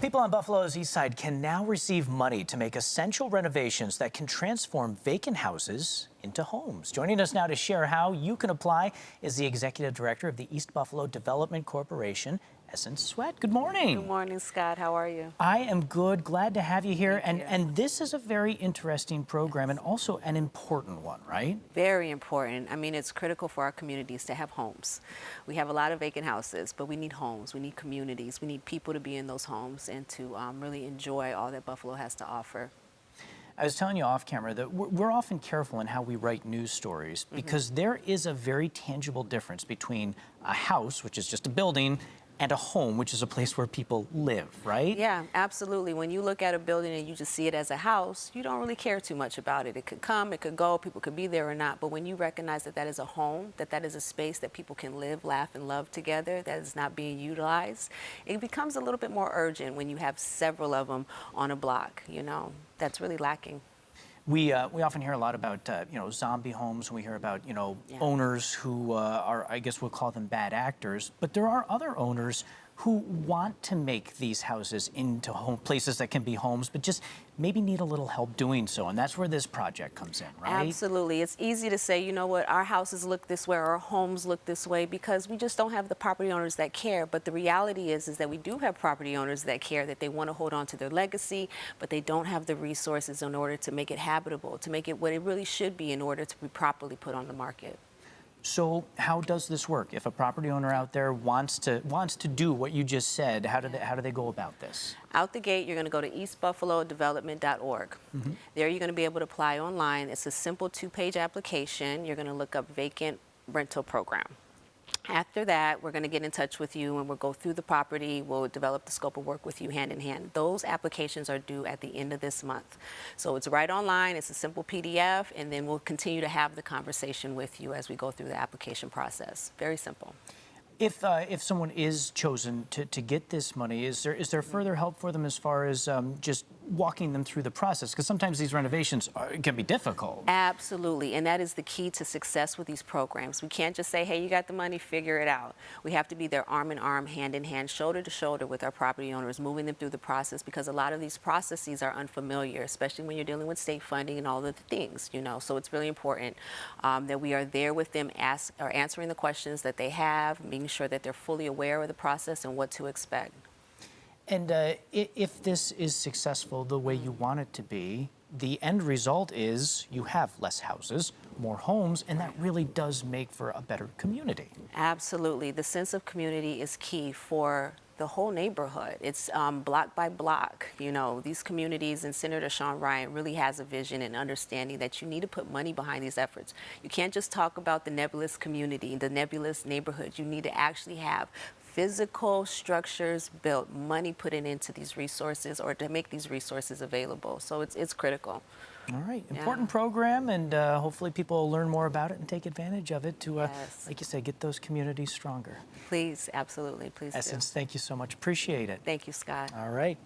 People on Buffalo's East Side can now receive money to make essential renovations that can transform vacant houses into homes. Joining us now to share how you can apply is the Executive Director of the East Buffalo Development Corporation, Essence Sweat. Good morning. Good morning, Scott. How are you? I am good. Glad to have you here. Thank you. And this is a very interesting program and also an important one, right? Very important. I mean, it's critical for our communities to have homes. We have a lot of vacant houses, but we need homes. We need communities. We need people to be in those homes and to really enjoy all that Buffalo has to offer. I was telling you off camera that we're often careful in how we write news stories because there is a very tangible difference between a house, which is just a building, and a home, which is a place where people live, right? Yeah, absolutely. When you look at a building and you just see it as a house, you don't really care too much about it. It could come, it could go, people could be there or not. But when you recognize that that is a home, that that is a space that people can live, laugh, and love together, that is not being utilized, it becomes a little bit more urgent when you have several of them on a block, you know. That's really lacking. We often hear a lot about, zombie homes. We hear about, owners who are, I guess we'll call them bad actors. But there are other owners who want to make these houses into places that can be homes, but just maybe need a little help doing so. And that's where this project comes in, right? Absolutely. It's easy to say, you know what, our houses look this way or our homes look this way because we just don't have the property owners that care. But the reality is that we do have property owners that care, that they want to hold on to their legacy, but they don't have the resources in order to make it habitable, to make it what it really should be in order to be properly put on the market. So how does this work? If a property owner out there wants to do what you just said, how do they go about this? Out the gate, you're going to go to eastbuffalodevelopment.org. There you're going to be able to apply online. It's a simple 2-page application. You're going to look up vacant rental program. After that, we're going to get in touch with you and we'll go through the property. We'll develop the scope of work with you hand in hand. Those applications are due at the end of this month. So it's right online. It's a simple PDF, and then we'll continue to have the conversation with you as we go through the application process. Very simple. If someone is chosen to get this money, is there further help for them as far as just walking them through the process? Because sometimes these renovations can be difficult. Absolutely, and that is the key to success with these programs. We can't just say, hey, you got the money, figure it out. We have to be there arm in arm, hand in hand, shoulder to shoulder with our property owners, moving them through the process because a lot of these processes are unfamiliar, especially when you're dealing with state funding and all of the things, you know. So it's really important that we are there with them answering the questions that they have, making sure that they're fully aware of the process and what to expect. And if this is successful the way you want it to be, the end result is you have less houses, more homes, and that really does make for a better community. Absolutely. The sense of community is key for the whole neighborhood. It's block by block. You know, these communities, and Senator Sean Ryan really has a vision and understanding that you need to put money behind these efforts. You can't just talk about the nebulous community, the nebulous neighborhood. You need to actually have physical structures built, money put into these resources or to make these resources available. So it's critical. All right, important program, and hopefully people will learn more about it and take advantage of it to, like you said, get those communities stronger. Please, absolutely, please do. Essence, thank you so much. Appreciate it. Thank you, Scott. All right.